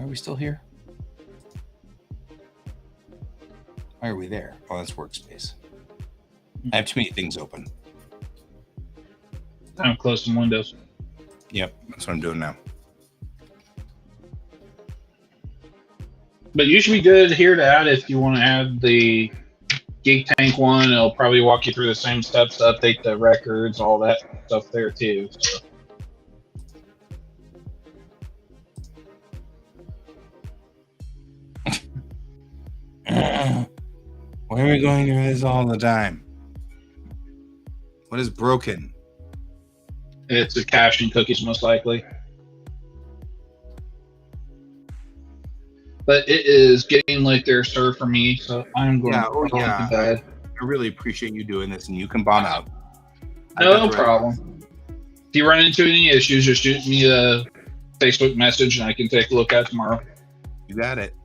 Why are we still here? Why are we there? Oh, that's workspace. I have too many things open. I'm close some windows. Yep, that's what I'm doing now. But you should be good here to add if you want to add the Geek Tank one. It'll probably walk you through the same steps to update the records, all that stuff there too. So. Why are we going through this all the time? What is broken? It's the caching cookies, most likely. But it is getting late there, sir, for me, so I'm going to bed. I really appreciate you doing this, and you can bomb out. No problem. If you run into any issues, just shoot me a Facebook message, and I can take a look at it tomorrow. You got it.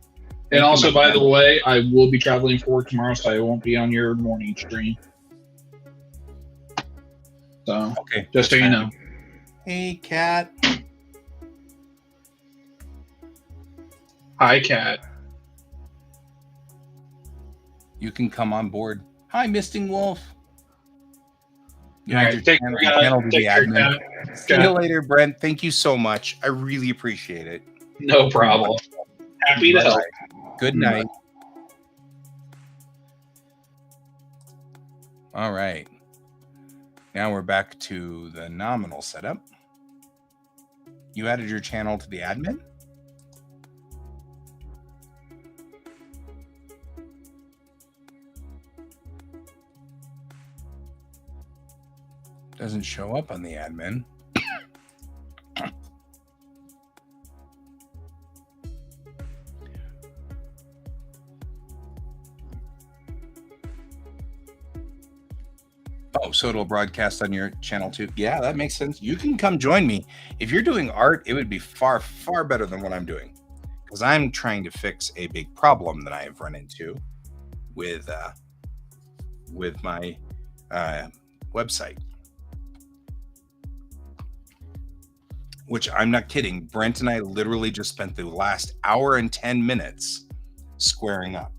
And also, by the way, I will be traveling for work tomorrow, so I won't be on your morning stream. So, okay, just so you know. Hey, Cat. Hi, Cat. You can come on board. Hi, Misting Wolf. All right, take care. See you later, Brent. Thank you so much. I really appreciate it. No problem. Happy to help. Good night. All right. Now we're back to the nominal setup. You added your channel to the admin? Doesn't show up on the admin. Oh, so it'll broadcast on your channel too. Yeah, that makes sense. You can come join me. If you're doing art, it would be far, far better than what I'm doing, because I'm trying to fix a big problem that I have run into with my website. Which, I'm not kidding, Brent and I literally just spent the last hour and 10 minutes squaring up.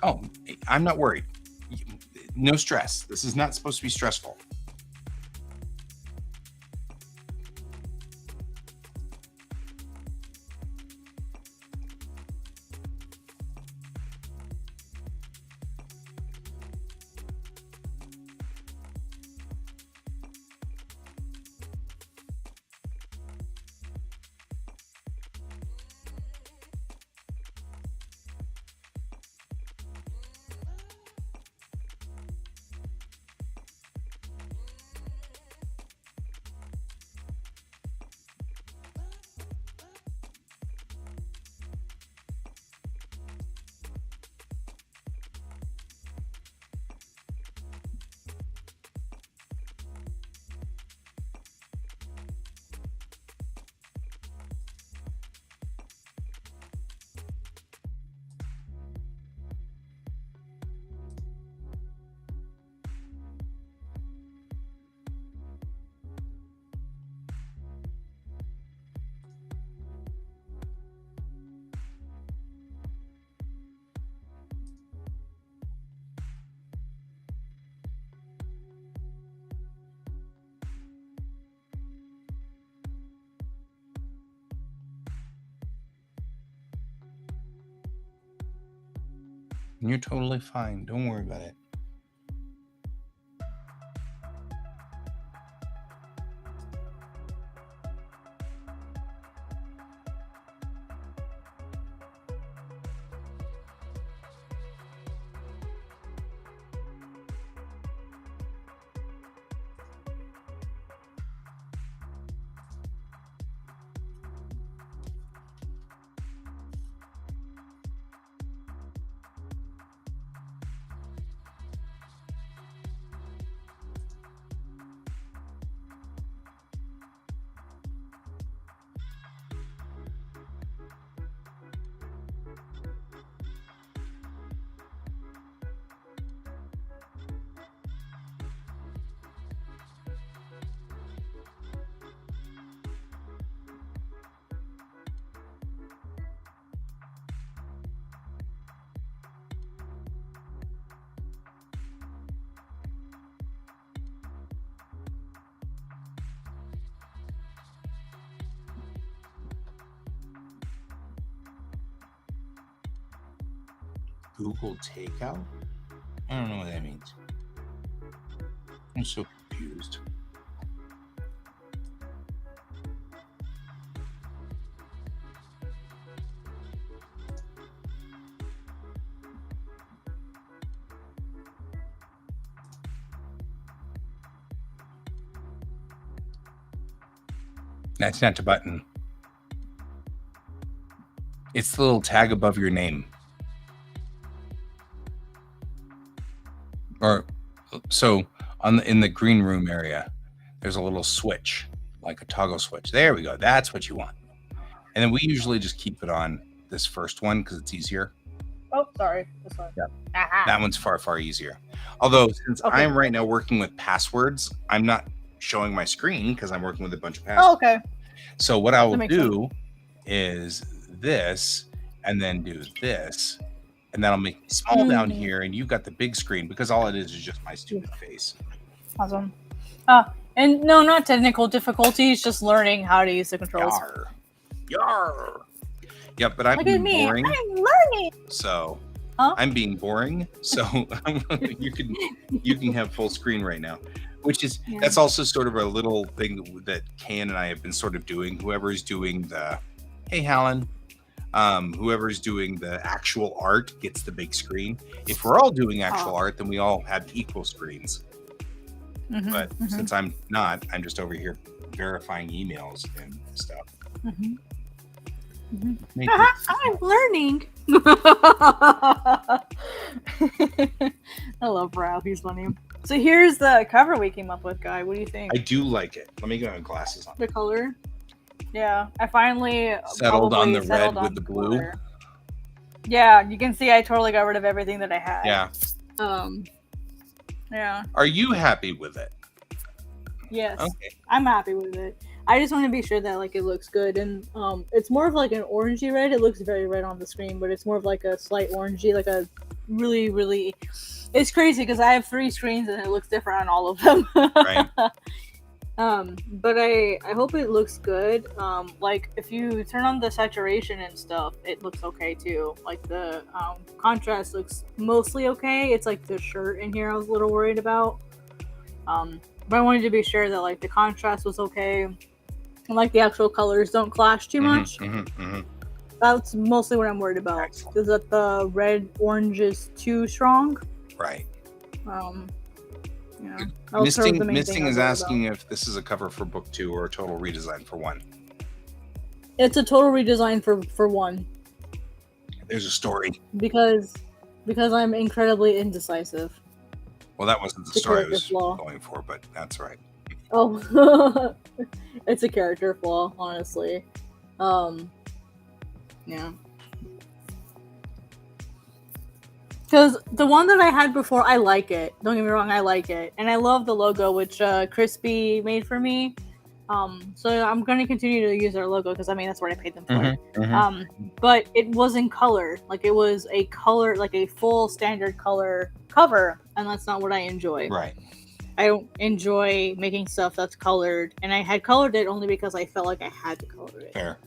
Oh, I'm not worried. No stress. This is not supposed to be stressful. You're totally fine. Don't worry about it. Google Takeout? I don't know what that means. I'm so confused. That's not the button. It's the little tag above your name. Or so in the green room area, there's a little switch, like a toggle switch. There we go. That's what you want. And then we usually just keep it on this first one because it's easier. Oh, sorry. This one. Yeah. Aha. That one's far, far easier. Although since I'm right now working with passwords, I'm not showing my screen because I'm working with a bunch of passwords. Oh, okay. So what I will do is this, and then do this, and that'll make it small down here, and you've got the big screen because all it is just my stupid face. Awesome. And no, not technical difficulties, just learning how to use the controls. Yar. Yep, but I'm Look being at me. boring. I'm learning. So Huh? I'm being boring. So you can have full screen right now. Which is that's also sort of a little thing that Kane and I have been sort of doing. Whoever's doing the Hallen, whoever's doing the actual art gets the big screen. If we're all doing actual art, then we all have equal screens. But since I'm not, I'm just over here verifying emails and stuff. I'm learning. I love Ralph. He's funny. So here's the cover we came up with, Guy. What do you think? I do like it. Let me get my glasses on. The color? Yeah, I finally settled on the red with the blue. Color. Yeah, you can see I totally got rid of everything that I had. Yeah. Yeah. Are you happy with it? Yes. Okay. I'm happy with it. I just want to be sure that like it looks good, and it's more of like an orangey red. It looks very red on the screen, but it's more of like a slight orangey, like a really, really. It's crazy because I have 3 screens and it looks different on all of them. Right. But I hope it looks good. Like if you turn on the saturation and stuff, it looks okay too. Like the contrast looks mostly okay. It's like the shirt in here I was a little worried about. But I wanted to be sure that like the contrast was okay. And like the actual colors don't clash too much. That's mostly what I'm worried about. Is that the red orange is too strong? Right. Yeah. Misting is asking if this is a cover for book 2 or a total redesign for 1. It's a total redesign for 1. There's a story. Because I'm incredibly indecisive. Well, that wasn't the story I was going for, but that's right. Oh, it's a character flaw, honestly. Yeah. Because the one that I had before, I like it. Don't get me wrong, I like it. And I love the logo, which Crispy made for me. So I'm going to continue to use their logo because, I mean, that's what I paid them for. But it was in color. Like, it was a color, like a full standard color cover. And that's not what I enjoy. Right. I don't enjoy making stuff that's colored. And I had colored it only because I felt like I had to color it. Fair.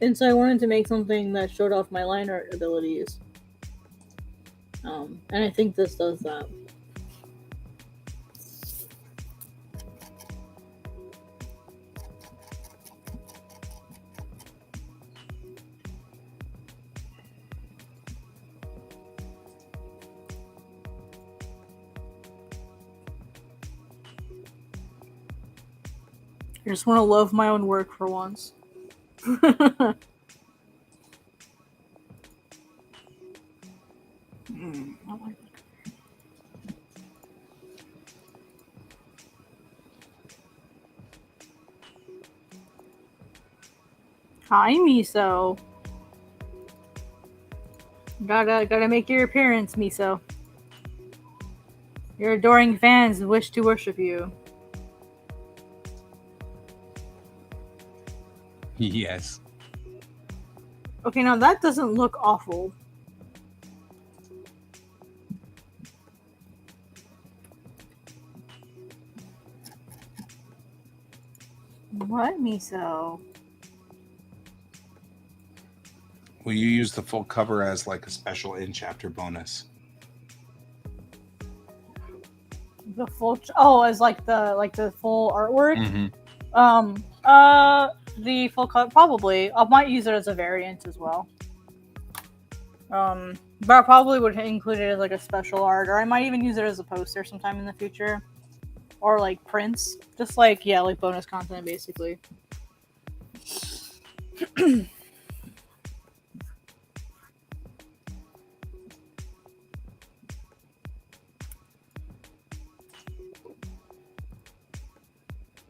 And so I wanted to make something that showed off my line art abilities. And I think this does that. I just want to love my own work for once. Hi, Miso. Gotta make your appearance, Miso. Your adoring fans wish to worship you. Yes. Okay, now that doesn't look awful. What, Miso? Will you use the full cover as like a special in chapter bonus? The full as like the full artwork. Mm-hmm. The full cut probably. I might use it as a variant as well. But I probably would include it as like a special art, or I might even use it as a poster sometime in the future, or like prints, just like like bonus content basically.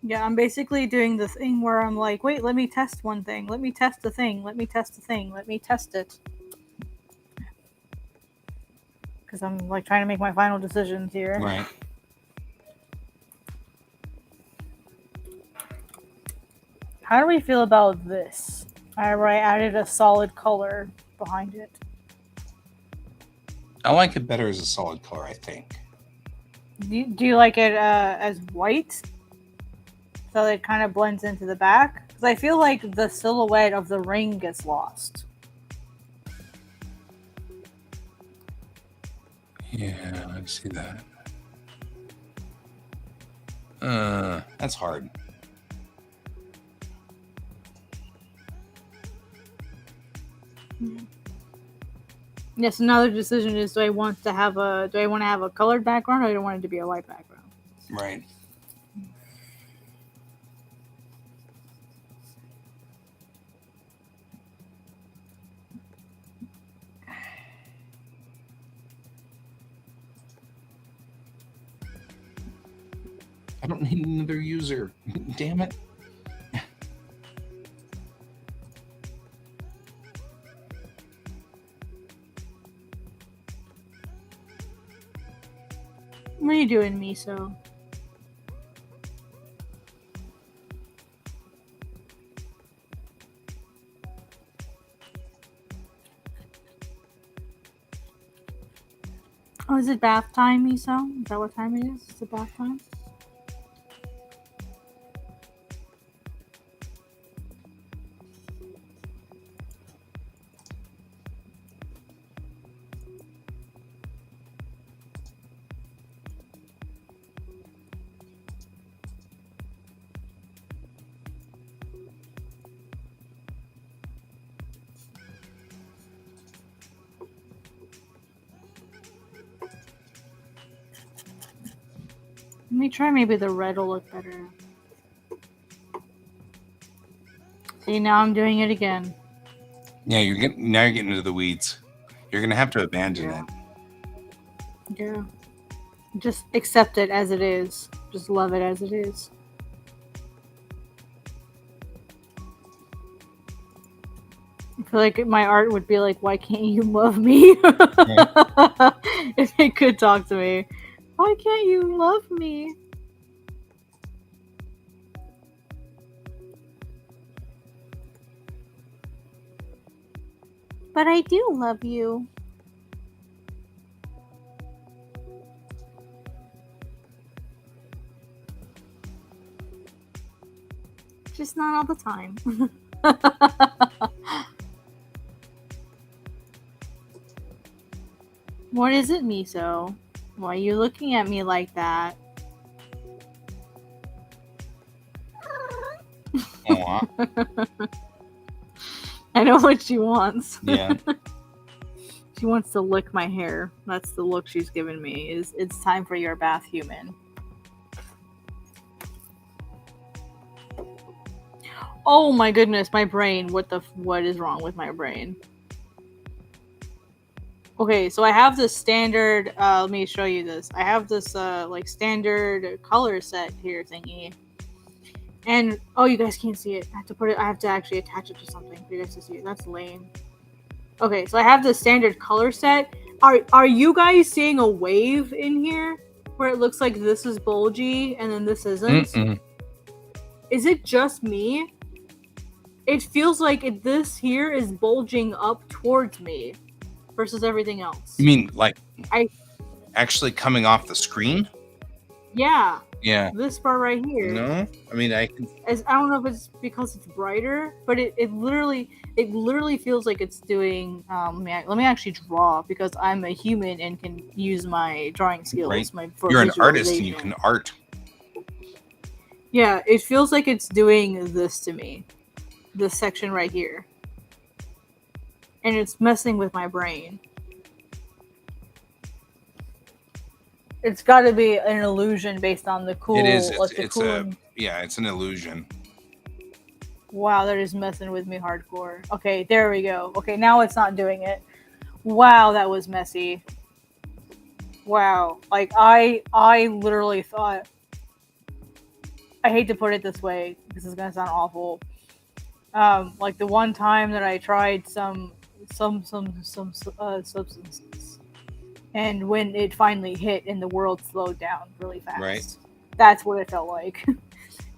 Yeah, I'm basically doing the thing where I'm like, wait, let me test one thing. Let me test the thing. Let me test the thing. Let me test it. Because I'm like trying to make my final decisions here. Right. How do we feel about this? I added a solid color behind it. I like it better as a solid color, I think. Do you like it as white? So it kind of blends into the back? Because I feel like the silhouette of the ring gets lost. Yeah, I see that. That's hard. Yes, another decision is do I want to have a colored background, or do I want it to be a white background? Right. I don't need another user. Damn it. What are you doing, Miso? Oh, is it bath time, Miso? Is that what time it is? Is it bath time? Let me try maybe the red will look better. See, now I'm doing it again. Yeah, you're getting into the weeds. You're gonna have to abandon it. Yeah. Just accept it as it is. Just love it as it is. I feel like my art would be like, why can't you love me? If it could talk to me. Why can't you love me? But I do love you. Just not all the time. What is it, Miso? Why are you looking at me like that? I know what she wants. Yeah. She wants to lick my hair. That's the look she's giving me. It's time for your bath, human. Oh my goodness, my brain. What is wrong with my brain? Okay, so I have this standard, let me show you this. I have this, like, standard color set here thingy. And, oh, you guys can't see it. I have to actually attach it to something for you guys to see it. That's lame. Okay, so I have the standard color set. Are you guys seeing a wave in here? Where it looks like this is bulgy and then this isn't? Mm-mm. Is it just me? It feels like this here is bulging up towards me. Versus everything else. You mean like actually coming off the screen? Yeah. Yeah. This part right here. No, I mean I can. I don't know if it's because it's brighter, but it literally feels like it's doing. Let me actually draw because I'm a human and can use my drawing skills. Right. For You're an artist and you visualization. can art. Yeah, it feels like it's doing this to me. This section right here. And it's messing with my brain. It's got to be an illusion based on the cool. It is. It's It's an illusion. Wow, that is messing with me hardcore. Okay, there we go. Okay, now it's not doing it. Wow, that was messy. Wow, like I literally thought. I hate to put it this way. This is gonna sound awful. Like the one time that I tried some substances, and when it finally hit and the world slowed down really fast, Right. That's what it felt like.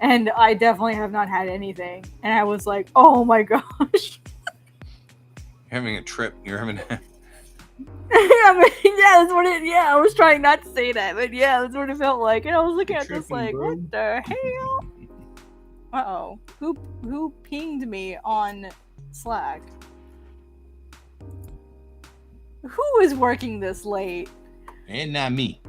And I definitely have not had anything, and I was like, oh my gosh. You're having a trip. You're having. I was trying not to say that, but yeah, that's what it felt like. And I was looking at this like, bro. what the hell? Uh-oh. Who pinged me on Slack? Who is working this late? And not me.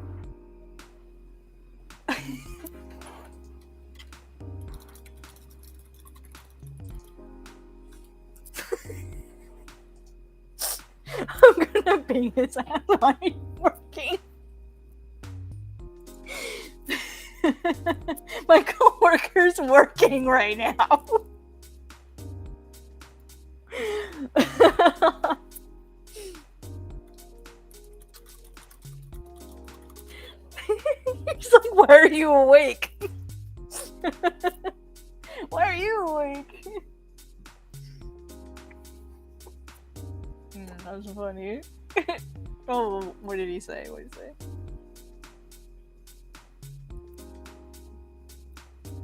I'm gonna ping his ass while he's working. My coworker's working right now. He's like, why are you awake? Why are you awake? That was funny. Oh, what did he say? What did he say?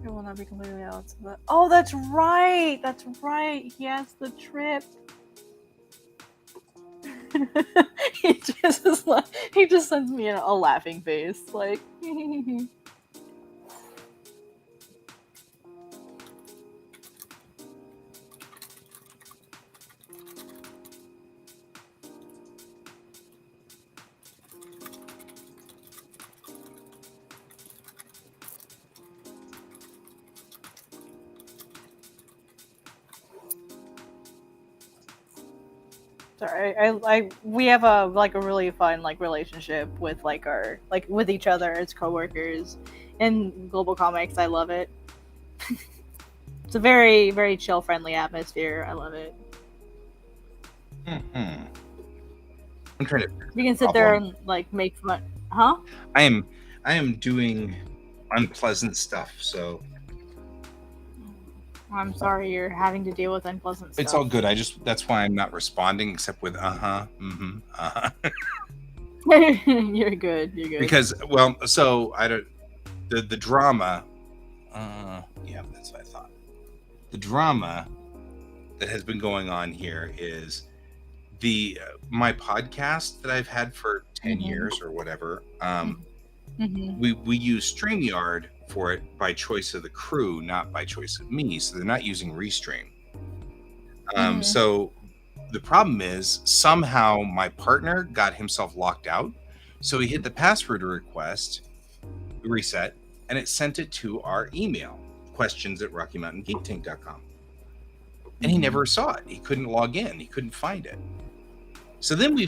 It will not be completely out. Oh, that's right. That's right. He has the trip. he just sends me a laughing face, like. Sorry, we have a really fun relationship with our with each other as coworkers in Global Comics. I love it. It's a very, very chill, friendly atmosphere. I love it. I'm trying to. You can sit there and make fun, huh? I am doing unpleasant stuff, so. I'm sorry you're having to deal with unpleasant stuff. It's all good. That's why I'm not responding except with You're good. You're good. Because the drama. Yeah, that's what I thought. The drama that has been going on here is my podcast that I've had for 10 years or whatever. We use StreamYard for it by choice of the crew, not by choice of me. So they're not using Restream. So the problem is somehow my partner got himself locked out. So he hit the password reset, and it sent it to our email, questions@RockyMountainGeekTank.com. And he never saw it. He couldn't log in. He couldn't find it. So then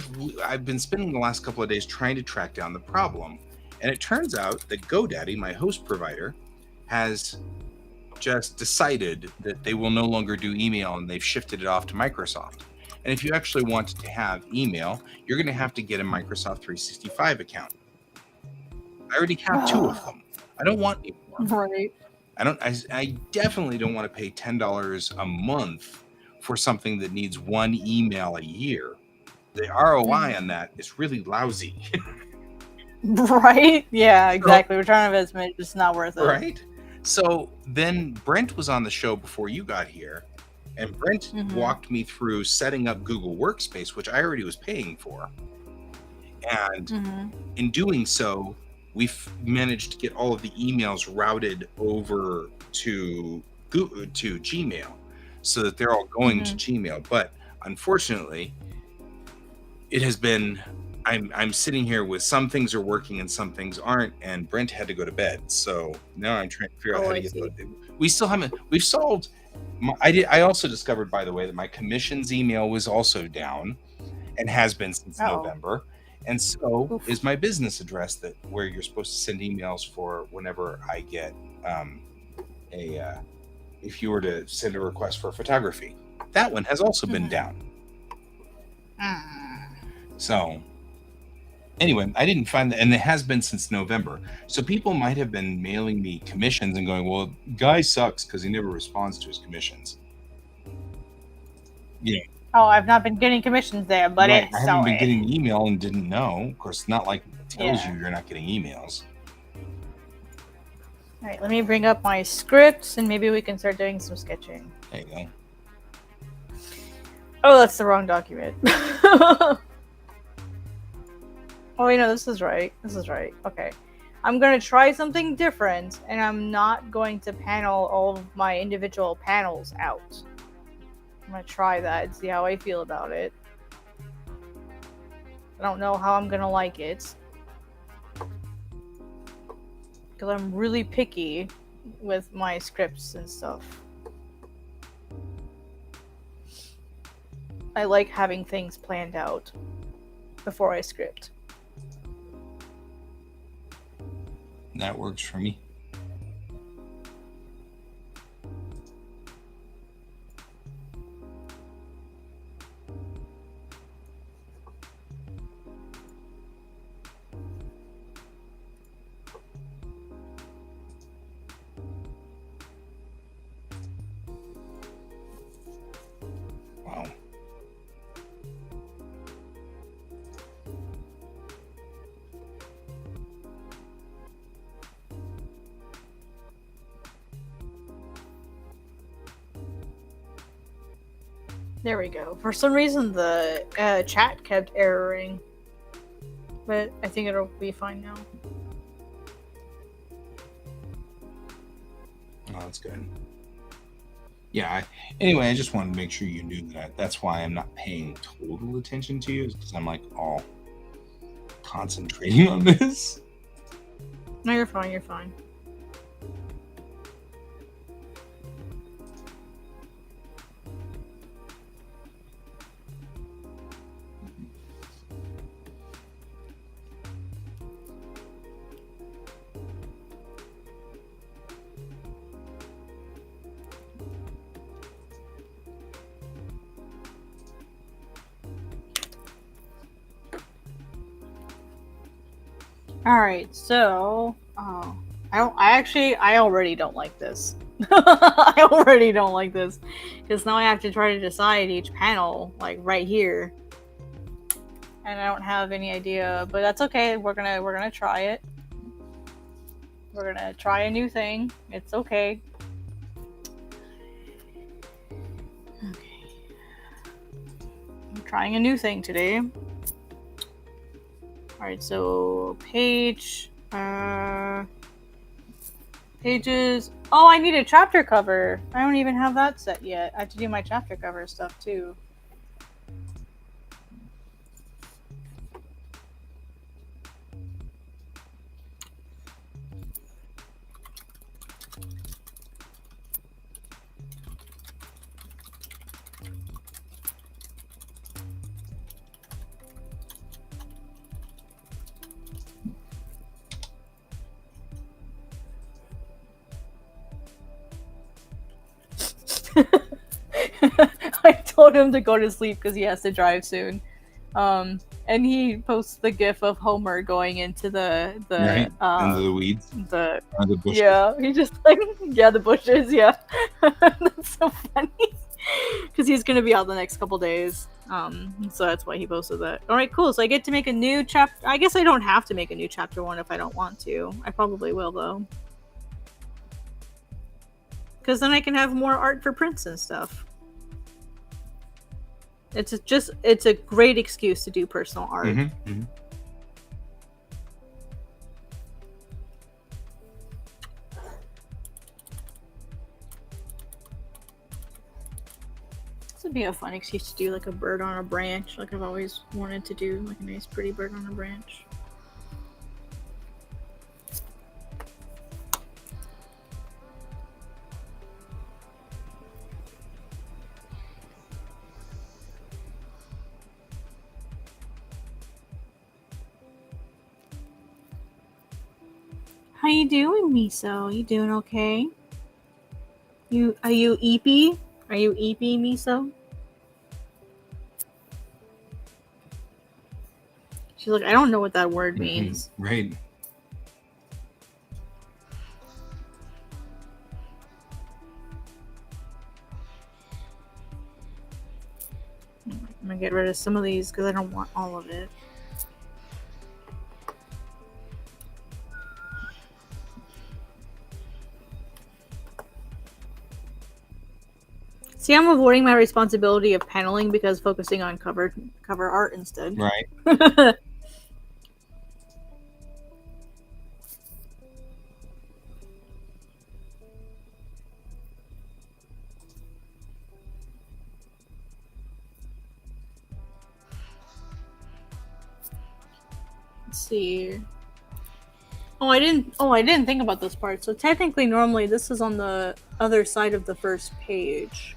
I've been spending the last couple of days trying to track down the problem. And it turns out that GoDaddy, my host provider, has just decided that they will no longer do email, and they've shifted it off to Microsoft. And if you actually want to have email, you're going to have to get a Microsoft 365 account. I already have 2 of them. I don't want any more. Right. I definitely don't want to pay $10 a month for something that needs 1 email a year. The ROI on that is really lousy. Right? Yeah, exactly. Return on investment, just not worth it. Right? So then Brent was on the show before you got here, and Brent walked me through setting up Google Workspace, which I already was paying for. And in doing so, we've managed to get all of the emails routed over to Gmail, so that they're all going to Gmail. But unfortunately, it has been. I'm sitting here with some things are working and some things aren't, and Brent had to go to bed, so now I'm trying to figure out how to get those. We still haven't. We've solved. I also discovered, by the way, that my commissions email was also down, and has been since November. And so is my business address, that where you're supposed to send emails for whenever I get if you were to send a request for photography. That one has also been down. So anyway, I didn't find that, and it has been since November. So people might have been mailing me commissions and going, well, guy sucks because he never responds to his commissions. Yeah. Oh, I've not been getting commissions there, but right. I haven't been getting the email and didn't know. Of course, not like it tells you you're not getting emails. All right, let me bring up my scripts and maybe we can start doing some sketching. There you go. Oh, that's the wrong document. Oh, wait, no, this is right. This is right. Okay. I'm going to try something different, and I'm not going to panel all of my individual panels out. I'm going to try that and see how I feel about it. I don't know how I'm going to like it. Because I'm really picky with my scripts and stuff. I like having things planned out before I script. That works for me. Wow. There we go. For some reason, the chat kept erroring. But I think it'll be fine now. Oh, that's good. Yeah. Anyway, I just wanted to make sure you knew that. That's why I'm not paying total attention to you, because I'm like all concentrating on this. No, you're fine. You're fine. All right, so I already don't like this. I already don't like this because now I have to try to decide each panel like right here, and I don't have any idea. But that's okay. We're gonna try it. We're gonna try a new thing. It's okay. Okay, I'm trying a new thing today. Alright, so pages. Oh, I need a chapter cover. I don't even have that set yet. I have to do my chapter cover stuff too. I told him to go to sleep because he has to drive soon. And he posts the gif of Homer going into the right. Into the weeds. The bushes. Yeah, he just like the bushes. Yeah, that's so funny because he's gonna be out the next couple days. So that's why he posted that. All right, cool. So I get to make a new chapter. I guess I don't have to make a new chapter 1 if I don't want to. I probably will though, because then I can have more art for prints and stuff. It's a great excuse to do personal art. Mm-hmm. Mm-hmm. be a fun excuse to do like a bird on a branch. Like I've always wanted to do like a nice pretty bird on a branch. How you doing, Miso? You doing okay? Are you eepy? Are you eepy, Miso? She's like, I don't know what that word means. Right. I'm gonna get rid of some of these because I don't want all of it. See, I'm avoiding my responsibility of paneling because focusing on cover art instead. Right. Let's see. Oh, I didn't think about this part. So technically, normally this is on the other side of the first page.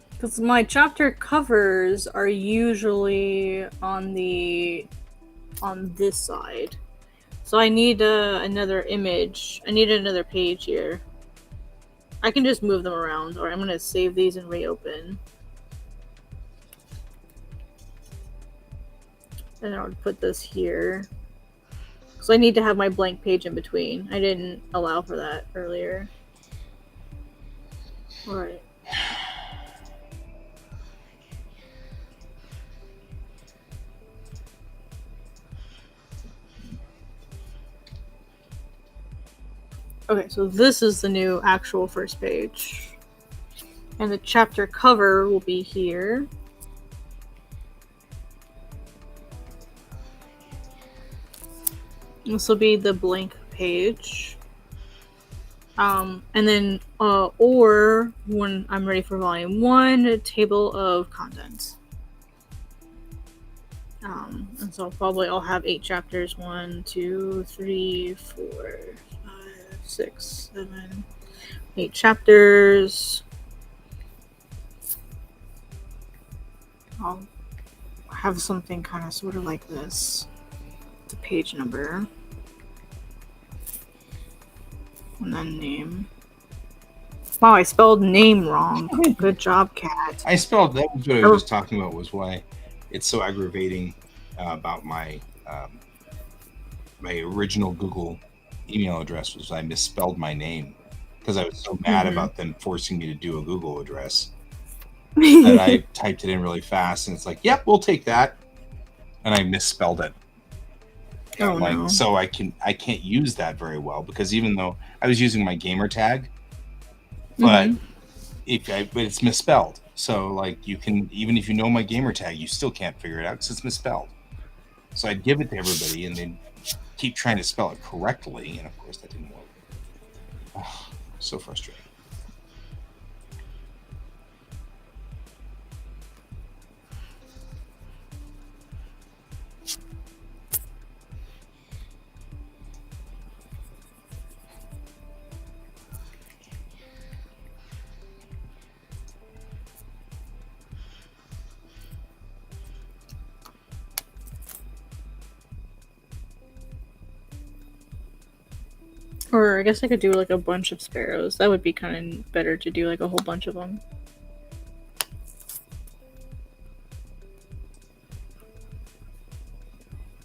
Because my chapter covers are usually on this side. So I need another image. I need another page here. I can just move them around, or I'm gonna save these and reopen. And I'll put this here. So I need to have my blank page in between. I didn't allow for that earlier. Alright. Okay, so this is the new actual first page. And the chapter cover will be here. This will be the blank page. And then, or when I'm ready for volume 1, a table of contents. And so probably I'll have 8 chapters. 1, 2, 3, 4, 5, 6, 7, 8 chapters. I'll have something kind of sort of like this. The page number. And then name. Wow, I spelled name wrong. Good job, Cat. I spelled that was what I was just talking about, was why it's so aggravating about my my original Google email address was I misspelled my name because I was so mad about them forcing me to do a Google address that I typed it in really fast, and it's like, yep, we'll take that, and I misspelled it. Oh, no. So I can't use that very well because even though I was using my gamer tag, but but it's misspelled. So like you can, even if you know my gamer tag, you still can't figure it out because it's misspelled. So I'd give it to everybody and they'd keep trying to spell it correctly, and of course that didn't work. Oh, so frustrating. Or I guess I could do like a bunch of sparrows. That would be kind of better to do like a whole bunch of them.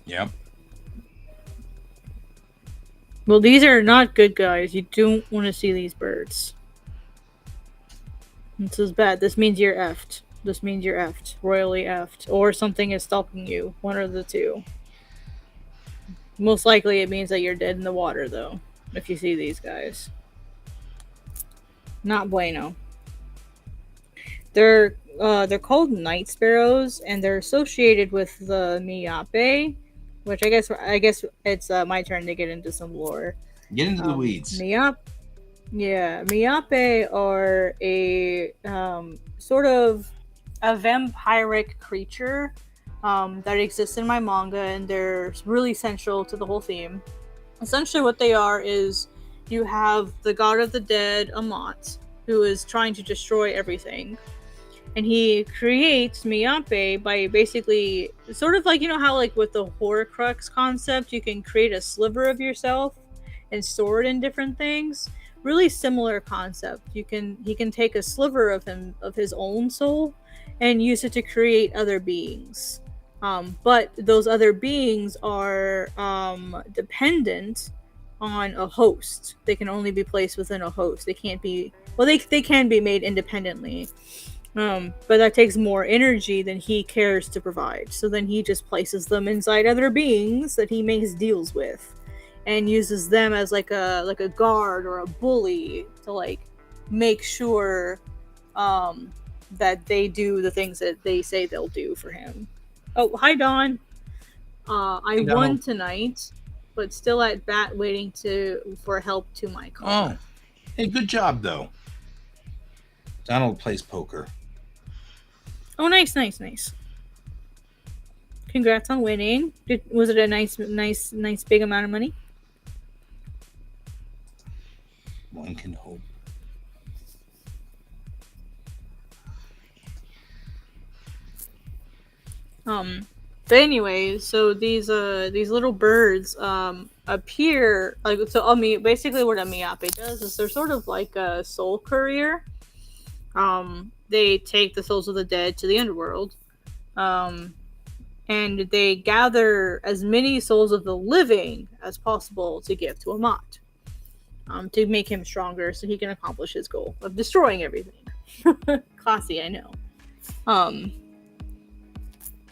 Yep. Well, these are not good, guys. You don't want to see these birds. This is bad. This means you're effed. This means you're effed. Royally effed. Or something is stalking you. One of the two. Most likely it means that you're dead in the water, though. If you see these guys. Not bueno. They're called night sparrows, and they're associated with the Miape, which I guess it's my turn to get into some lore. Get into the weeds. Miape. Yeah, Miape are a sort of a vampiric creature that exists in my manga, and they're really central to the whole theme. Essentially, what they are is you have the god of the dead, Amat, who is trying to destroy everything. And he creates Miape by basically sort of like, you know how like with the Horcrux concept you can create a sliver of yourself and store it in different things. Really similar concept. He can take a sliver of him of his own soul and use it to create other beings. But those other beings are dependent on a host. They can only be placed within a host. They can't be, well, they can be made independently, but that takes more energy than he cares to provide. So then he just places them inside other beings that he makes deals with, and uses them as like a guard or a bully to like make sure that they do the things that they say they'll do for him. Oh, hi Dawn. I Hey, won Donald. tonight, but still at bat waiting for help to my car. Oh, hey, good job though. Donald plays poker. Oh, nice, nice, nice. Congrats on winning. Was it a nice big amount of money? One can hope. But anyways, so these little birds appear like, so basically what a miape does is they're sort of like a soul courier. They take the souls of the dead to the underworld. And they gather as many souls of the living as possible to give to Amat. To make him stronger so he can accomplish his goal of destroying everything. Classy, I know.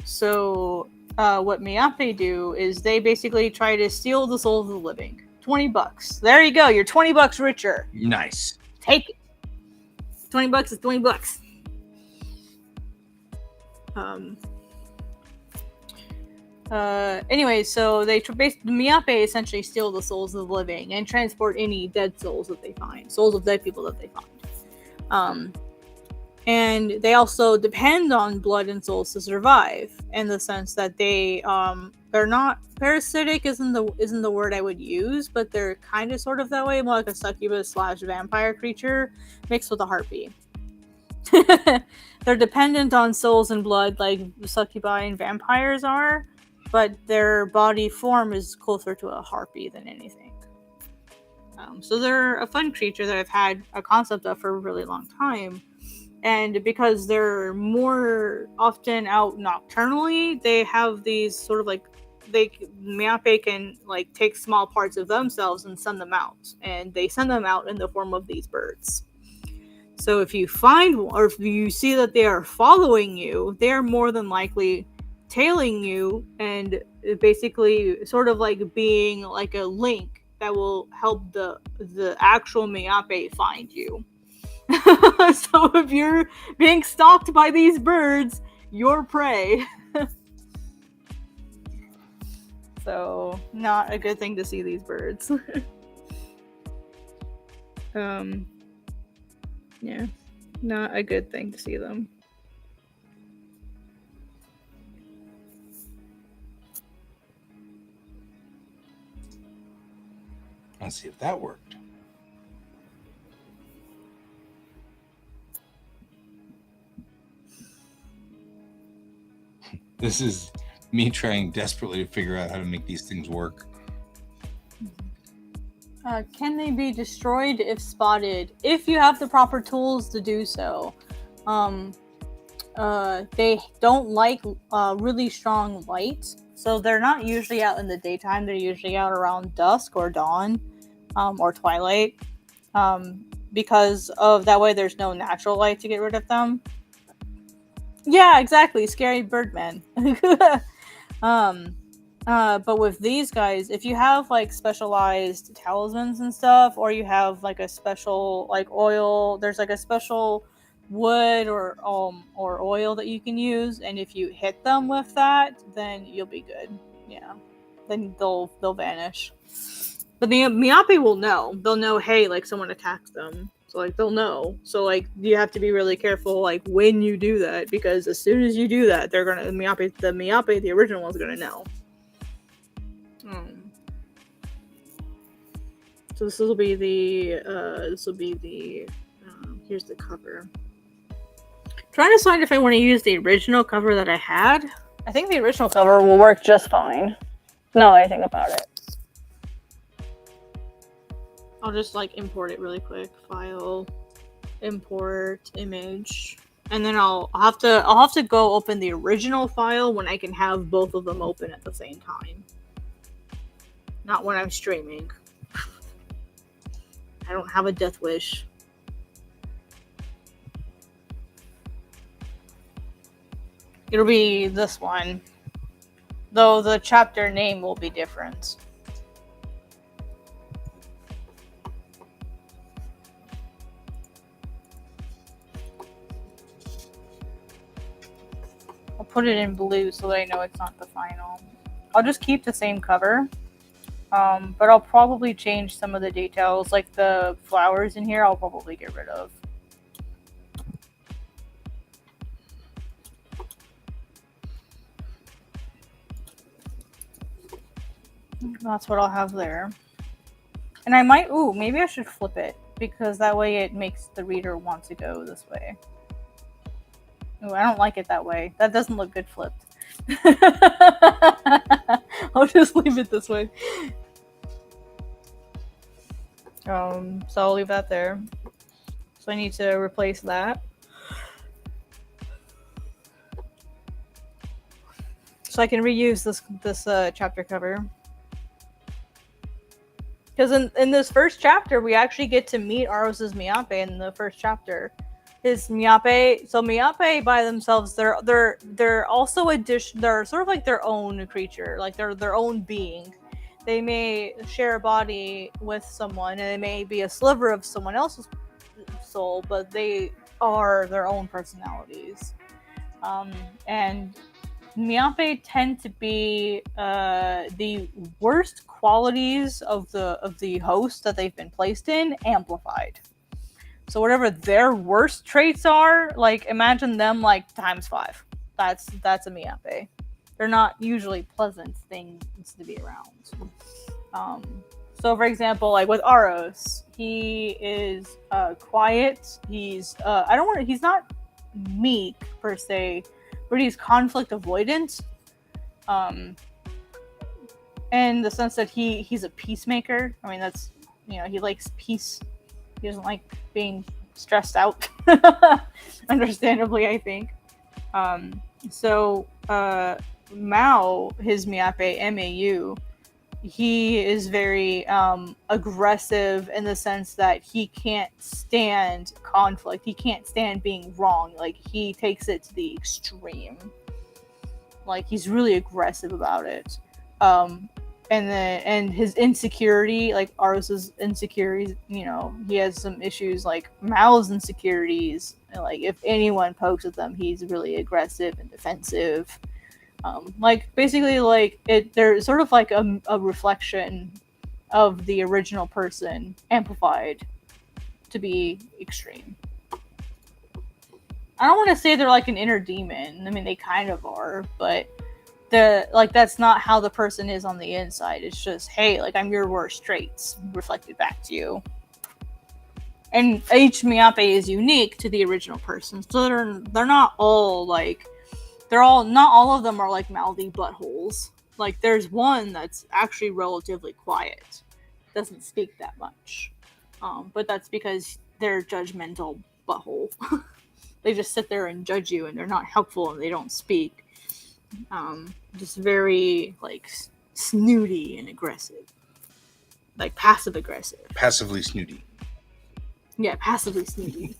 So what Miape do is they basically try to steal the souls of the living. $20. There you go. You're $20 richer. Nice. Take it. $20 is $20. Anyway, so Miape essentially steal the souls of the living and transport any dead souls that they find, souls of dead people that they find. And they also depend on blood and souls to survive, in the sense that they're not parasitic. Isn't the word I would use, but they're kind of sort of that way, more like a succubus / vampire creature mixed with a harpy. They're dependent on souls and blood like succubi and vampires are, but their body form is closer to a harpy than anything. So they're a fun creature that I've had a concept of for a really long time. And because they're more often out nocturnally, they have these sort of like, Miape can like take small parts of themselves and send them out, and they send them out in the form of these birds. So if you find, or if you see that they are following you, they are more than likely tailing you and basically sort of like being like a link that will help the actual Miape find you. So if you're being stalked by these birds, you're prey. So not a good thing to see these birds. Yeah, not a good thing to see them. Let's see if that worked. This is me trying desperately to figure out how to make these things work. Can they be destroyed if spotted? If you have the proper tools to do so. They don't like really strong light, so they're not usually out in the daytime. They're usually out around dusk or dawn, or twilight, because of that way there's no natural light to get rid of them. Yeah, exactly. Scary Birdman. But with these guys, if you have like specialized talismans and stuff, or you have like a special like oil, there's like a special wood or oil that you can use, and if you hit them with that, then you'll be good. Yeah, then they'll vanish. But the Miope will know. They'll know, hey, like someone attacked them. So like they'll know. So like you have to be really careful like when you do that, because as soon as you do that, they're gonna the Miope, the original one's gonna know. So this will be the here's the cover. Trying to decide if I want to use the original cover that I had. I think the original cover will work just fine. Now that I think about it. I'll just like import it really quick. File, import image, and then I'll have to go open the original file when I can have both of them open at the same time. Not when I'm streaming. I don't have a death wish. It'll be this one, though the chapter name will be different. I'll put it in blue so that I know it's not the final. I'll just keep the same cover, but I'll probably change some of the details, like the flowers in here I'll probably get rid of. That's what I'll have there. And I might, maybe I should flip it, because that way it makes the reader want to go this way. Ooh, I don't like it that way. That doesn't look good flipped. I'll just leave it this way. So I'll leave that there. So I need to replace that. So I can reuse this chapter cover. Because in this first chapter, we actually get to meet Aros's Miope in the first chapter. His Miope, so Miope by themselves, they're also they're sort of like their own creature, like they're their own being. They may share a body with someone, and it may be a sliver of someone else's soul, but they are their own personalities. And Miope tend to be the worst qualities of the host that they've been placed in amplified. So whatever their worst traits are, like imagine them like times 5. That's a Miope. They're not usually pleasant things to be around. So for example, like with Aros, he is quiet. He's he's not meek per se, but he's conflict avoidant. In the sense that he's a peacemaker. I mean, that's, he likes peace. He doesn't like being stressed out. Understandably, I think. So Mao, his Miope, MAU, he is very aggressive in the sense that he can't stand conflict. He can't stand being wrong. Like, he takes it to the extreme. Like, he's really aggressive about it. And his insecurity, like Aros's insecurities, he has some issues like Mao's insecurities. Like, if anyone pokes at them, he's really aggressive and defensive. Like, basically, like, they're sort of like a reflection of the original person amplified to be extreme. I don't want to say they're like an inner demon. I mean, they kind of are, but that's not how the person is on the inside. It's just, hey, like, I'm your worst traits reflected back to you. And each Miope is unique to the original person, so they're not all like, not all of them are like mouthy buttholes. Like, there's one that's actually relatively quiet, doesn't speak that much, but that's because they're judgmental butthole. They just sit there and judge you, and they're not helpful, and they don't speak. Just very like snooty and aggressive, like passive aggressive, passively snooty. Yeah, passively snooty.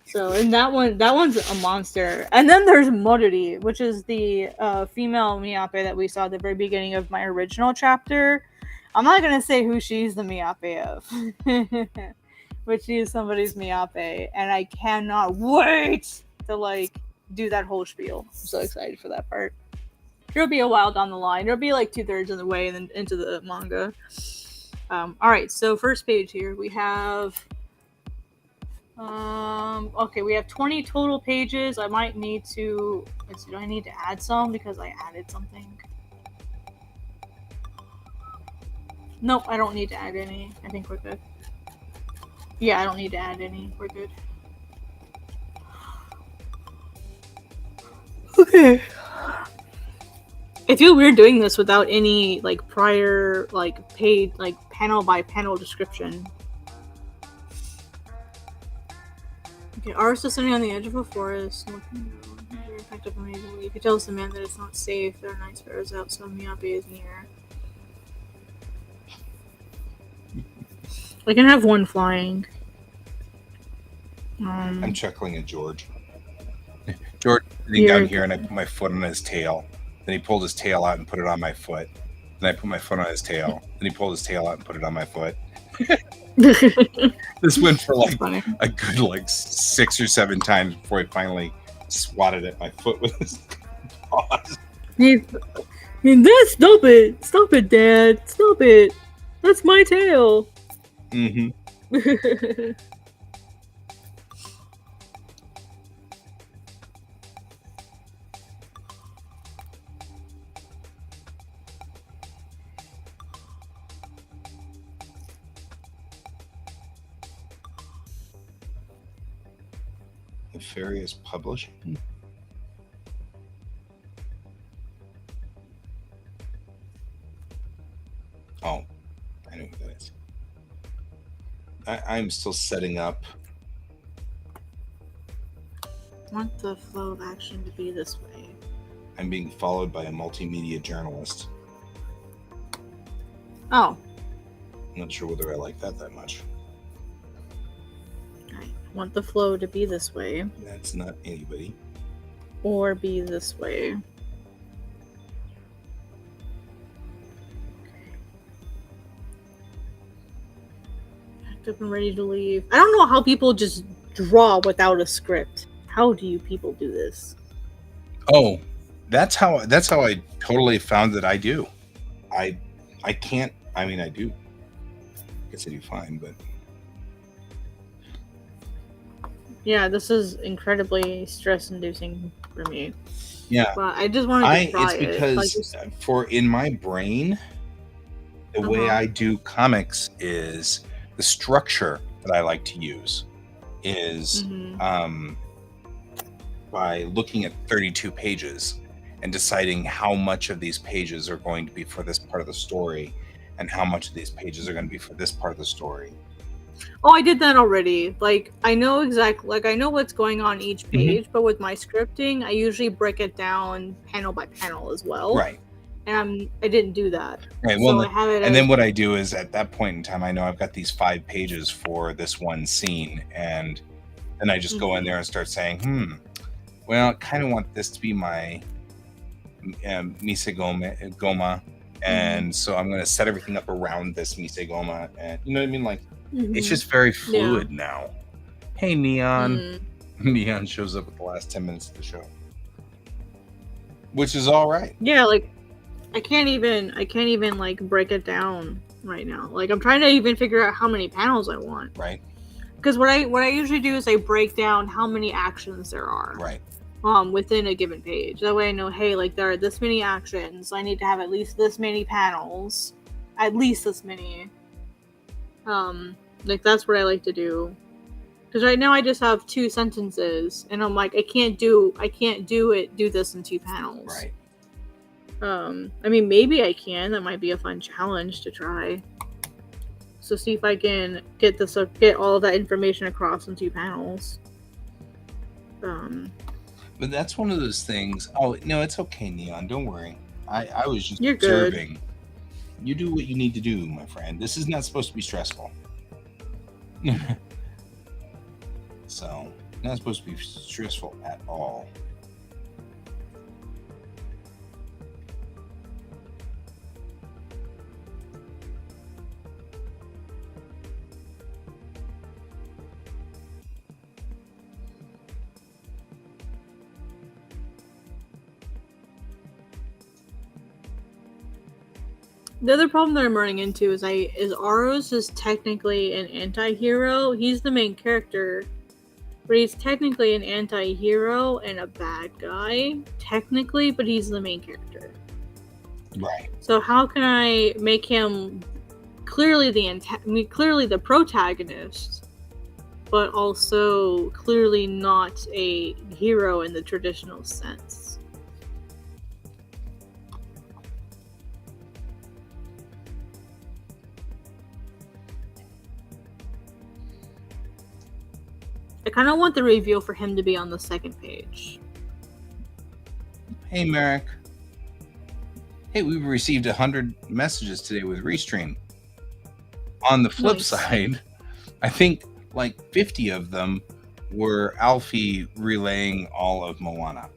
So, and that one's a monster. And then there's Moriri, which is the female Miope that we saw at the very beginning of my original chapter. I'm not gonna say who she's the Miope of, but she is somebody's Miope, and I cannot wait to like do that whole spiel. I'm so excited for that part. It'll be a while down the line. It'll be like 2/3 of the way and then into the manga. All right, so first page here we have. Okay, we have 20 total pages. I might need to. Do I need to add some because I added something? Nope, I don't need to add any. I think we're good. Yeah, I don't need to add any. We're good. Okay. I feel weird doing this without any like prior like paid like panel by panel description. Okay, Arus is sitting on the edge of a forest, looking very effective and amazingly. You can tell the man that it's not safe. There are night sparrows out, so Miyabi is near. I can have one flying. I'm chuckling at George. George sitting down here, and I put my foot on his tail. Then he pulled his tail out and put it on my foot. Then I put my foot on his tail. Then he pulled his tail out and put it on my foot. This went for like a good like 6 or 7 times before he finally swatted at my foot with his paws. Stop it, Dad, stop it. That's my tail. Mm-hmm. Nefarious Publishing. Oh, I know who that is. I'm still setting up. I want the flow of action to be this way. I'm being followed by a multimedia journalist. Oh. I'm not sure whether I like that much. I want the flow to be this way. That's not anybody. Or be this way. Up and ready to leave. I don't know how people just draw without a script. How do you people do this? Oh, that's how I totally found that I do. I can't. I mean, I do. I guess I do fine, but yeah, this is incredibly stress-inducing for me. Yeah, but I just wanted to try it. It's because for in my brain, the way I do comics is the structure that I like to use is by looking at 32 pages and deciding how much of these pages are going to be for this part of the story and how much of these pages are going to be for this part of the story. Oh, I did that already. Like, I know exactly, like, I know what's going on each page, but with my scripting, I usually break it down panel by panel as well. Right. And I didn't do that. Right. So well, I have it and then what I do is at that point in time, I know I've got these 5 pages for this one scene, and then I just go in there and start saying, well, I kind of want this to be my Mise Goma, and so I'm going to set everything up around this Mise Goma, and you know what I mean? Like, it's just very fluid now. Hey, Neon. Neon shows up at the last 10 minutes of the show, which is all right. Yeah, like, I can't even like break it down right now. Like, I'm trying to even figure out how many panels I want. Right. Because what I usually do is I break down how many actions there are. Right. Within a given page. That way I know, hey, like, there are this many actions. I need to have at least this many panels. At least this many. Like, that's what I like to do. Because right now I just have 2 sentences, and I'm like, I can't do this in 2 panels. Right. I mean, maybe I can. That might be a fun challenge to try. So see if I can get all of that information across in 2 panels. But that's one of those things. Oh no, it's okay, Neon. Don't worry. I was just You're observing. Good. You do what you need to do, my friend. This is not supposed to be stressful. So, not supposed to be stressful at all. The other problem that I'm running into is Aros is technically an anti-hero. He's the main character, but he's technically an anti-hero and a bad guy, technically, but he's the main character. Right. So how can I make him clearly the protagonist, but also clearly not a hero in the traditional sense? I kind of want the reveal for him to be on the second page. Hey, Merrick. Hey, we received 100 messages today with Restream. On the flip Nice. side, I think like 50 of them were Alfie relaying all of Moana,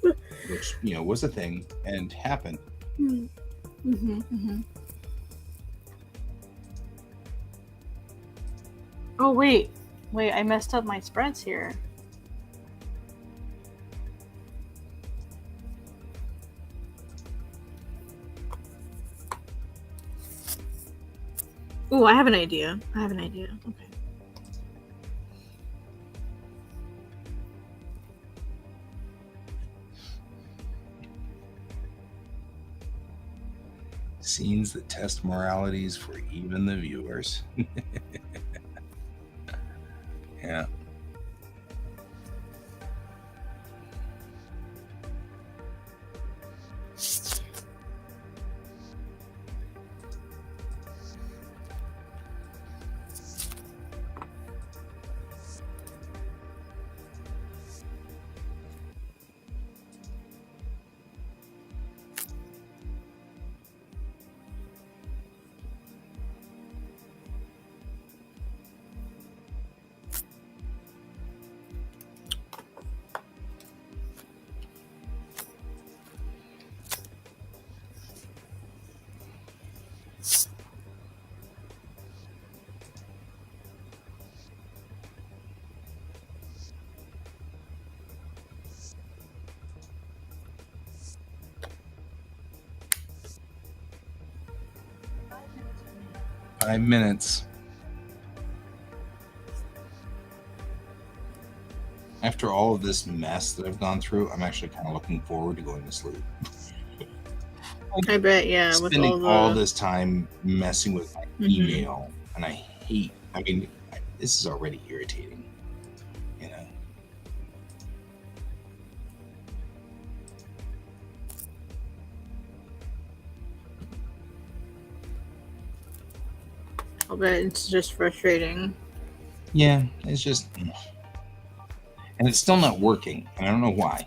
which, you know, was a thing and happened. Oh, wait, I messed up my spreads here. Oh, I have an idea. Okay. Scenes that test moralities for even the viewers. Yeah. Five minutes. After all of this mess that I've gone through, I'm actually kind of looking forward to going to sleep. I bet, yeah. Spending all this time messing with my email, and I hate. I mean, this is already irritating. You know. I'll bet it's just frustrating. Yeah, it's just, and it's still not working, and I don't know why.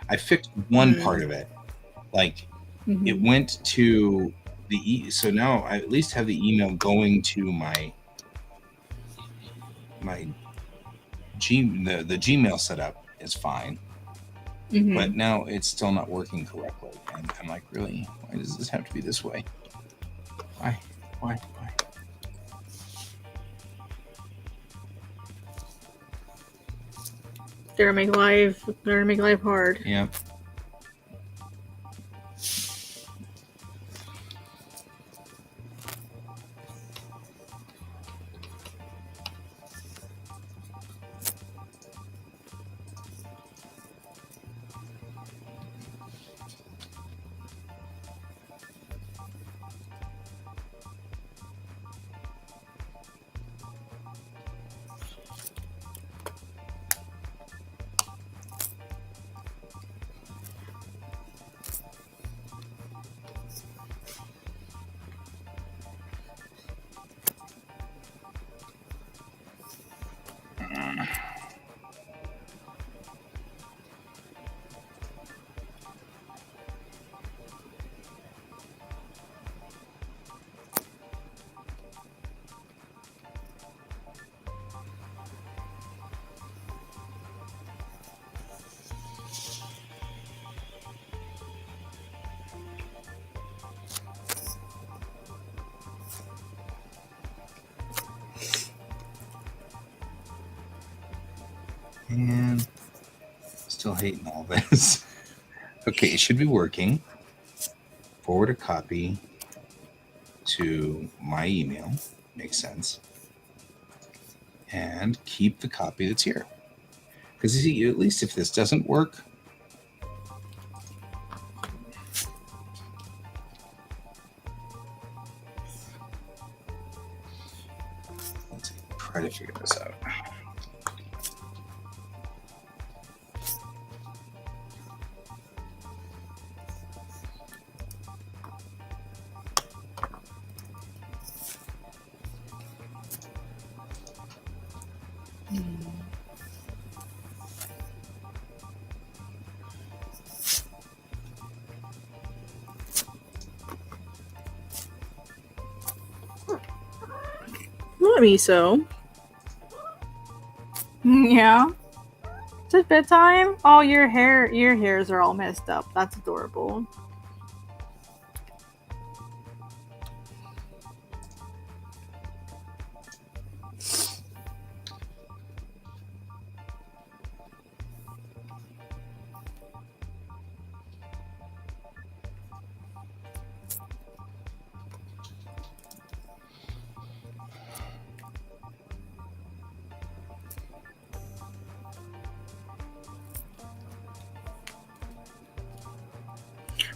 I fixed one part of it, like it went to the so now I at least have the email going to my the Gmail setup is fine, but now it's still not working correctly, and I'm like, really? Why does this have to be this way? Why? They're gonna make life hard. Yeah. And still hating all this. Okay, it should be working. forward a copy to my email. Makes sense. And keep the copy that's here. Because at least if this doesn't work, let's try to figure this out. Not me so. Yeah. Is it bedtime? Oh, your hairs are all messed up. That's adorable.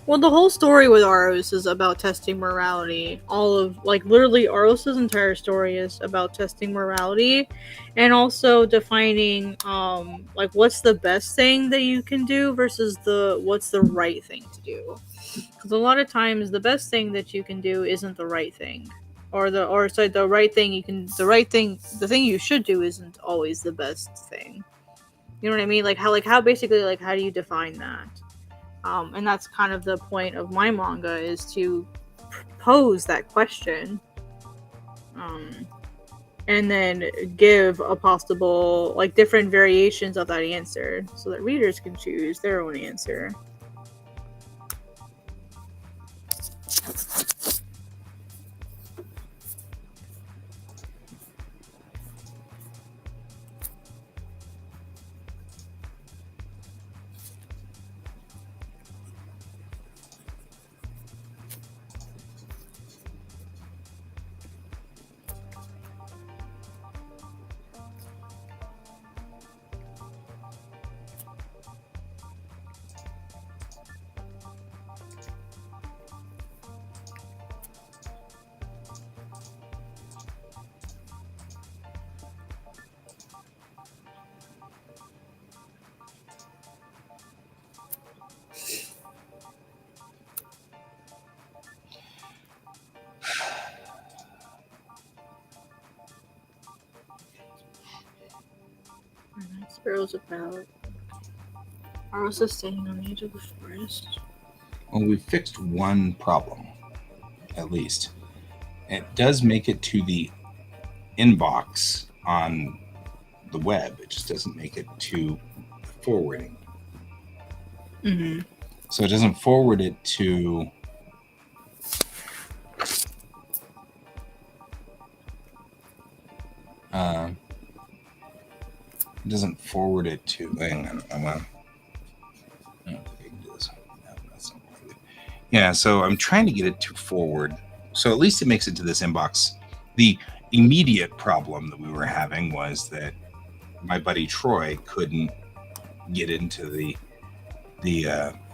Well, the whole story with Aros is about testing morality. All of, like, literally Aros's entire story is about testing morality and also defining, like, what's the best thing that you can do versus what's the right thing to do. Because a lot of times the best thing that you can do isn't the right thing. The the thing you should do isn't always the best thing. You know what I mean? Like how basically, like, how do you define that? And that's kind of the point of my manga, is to pose that question, and then give a possible, like, different variations of that answer so that readers can choose their own answer. Sparrow's about. Aros is standing on the edge of the forest. Well, we fixed one problem, at least. It does make it to the inbox on the web. It just doesn't make it to forwarding. Mm-hmm. So it doesn't forward it to it doesn't forward it to. Hang on, yeah, so I'm trying to get it to forward. So at least it makes it to this inbox. The immediate problem that we were having was that my buddy Troy couldn't get into the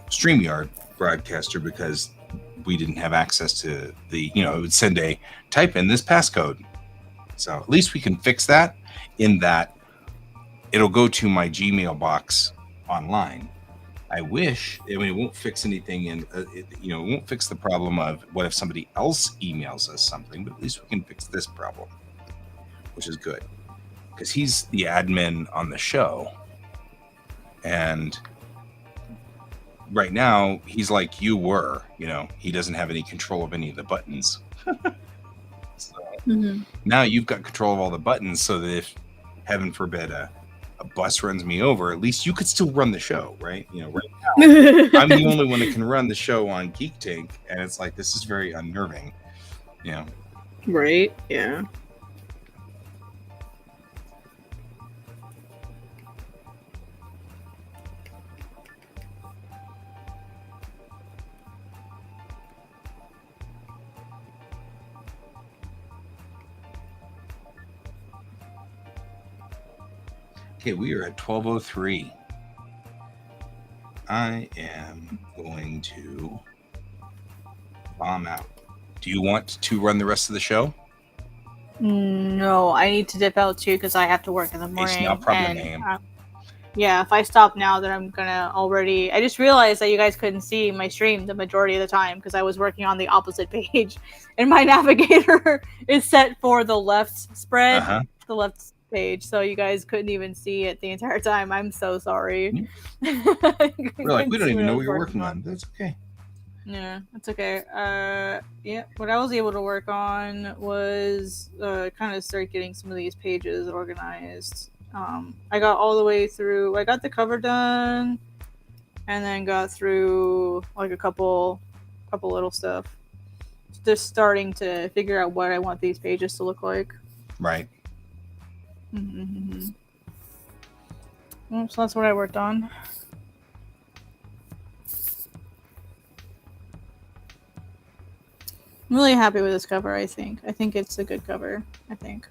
StreamYard broadcaster because we didn't have access to the, it would send a type in this passcode. So at least we can fix that, in that it'll go to my Gmail box online. It won't fix anything, it won't fix the problem of what if somebody else emails us something, but at least we can fix this problem, which is good, because he's the admin on the show, and right now he's like you were, he doesn't have any control of any of the buttons. So now you've got control of all the buttons, so that if, heaven forbid, a bus runs me over, at least you could still run the show, right? Right now I'm the only one that can run the show on Geek Tank, and it's like, this is very unnerving. Right? Yeah. Okay, we are at 12:03. I am going to bomb out. Do you want to run the rest of the show? No, I need to dip out too because I have to work in the Es morning. no problema. Yeah, if I stop now, then I'm gonna already. I just realized that you guys couldn't see my stream the majority of the time because I was working on the opposite page, and my navigator is set for the left spread, the left page, so you guys couldn't even see it the entire time. I'm so sorry. We're like, we don't even know what you're working on. That's okay. Yeah, that's okay. Yeah, what I was able to work on was kind of start getting some of these pages organized. I got all the way through. I got the cover done, and then got through like a couple little stuff. Just starting to figure out what I want these pages to look like. Right. So that's what I worked on. I'm really happy with this cover, I think. I think it's a good cover, I think.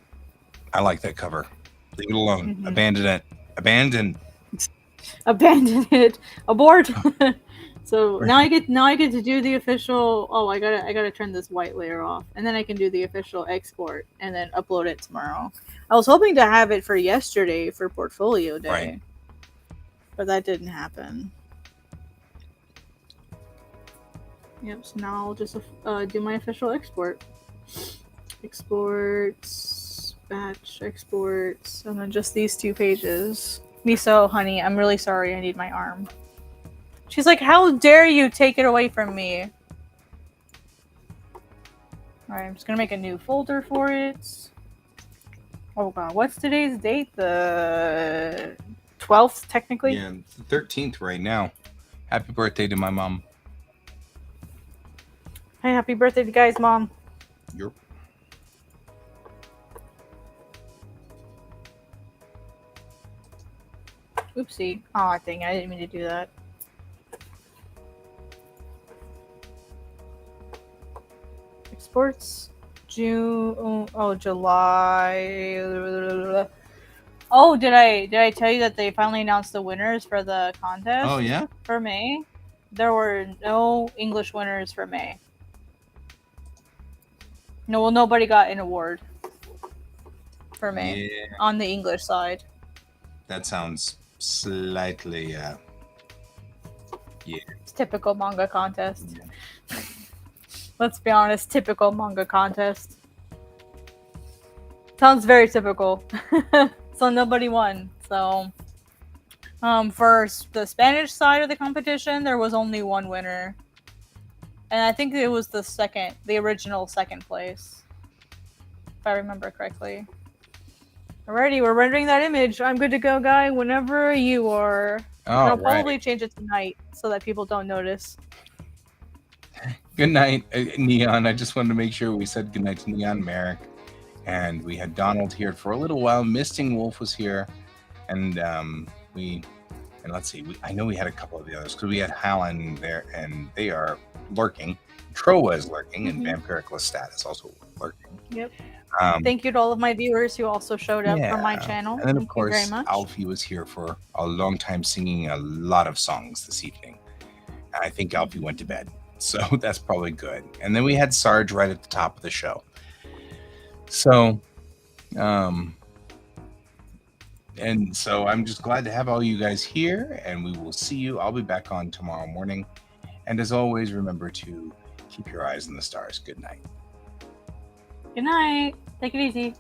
I like that cover. Leave it alone. Abandon it. Abandon it. Abort. So now I get to do the official. Oh, I gotta turn this white layer off, and then I can do the official export and then upload it tomorrow. I was hoping to have it for yesterday for portfolio day, right, but that didn't happen. Yep. So now I'll just do my official export. Exports, batch exports, and then just these 2 pages. Miso, honey, I'm really sorry. I need my arm. She's like, how dare you take it away from me? Alright, I'm just gonna make a new folder for it. Oh god, what's today's date? The 12th, technically? Yeah, it's the 13th right now. Happy birthday to my mom. Hey, happy birthday to guys, Mom. Yep. Oopsie. Aw, dang, I didn't mean to do that. Exports. June. Oh, July. Oh, did I tell you that they finally announced the winners for the contest? Oh, yeah? For May? There were no English winners for May. No, well, nobody got an award for May on the English side. That sounds slightly, It's typical manga contest. Yeah. Let's be honest, typical manga contest. Sounds very typical. So nobody won. So, for the Spanish side of the competition, there was only one winner. And I think it was the original second place. If I remember correctly. Alrighty, we're rendering that image. I'm good to go, guy, whenever you are. I'll probably change it tonight so that people don't notice. Good night, Neon. I just wanted to make sure we said good night to Neon Merrick. And we had Donald here for a little while. Misting Wolf was here. And let's see. I know we had a couple of the others because we had Hallen there, and they are lurking. Troa is lurking, and Vampiric Lestat is also lurking. Yep. Thank you to all of my viewers who also showed up from my channel. And then, of Thank course, you very much. Alfie was here for a long time singing a lot of songs this evening. I think Alfie went to bed, so that's probably good. And then we had Sarge right at the top of the show. So, and so I'm just glad to have all you guys here, and we will see you. I'll be back on tomorrow morning. And as always, remember to keep your eyes on the stars. Good night. Good night. Take it easy.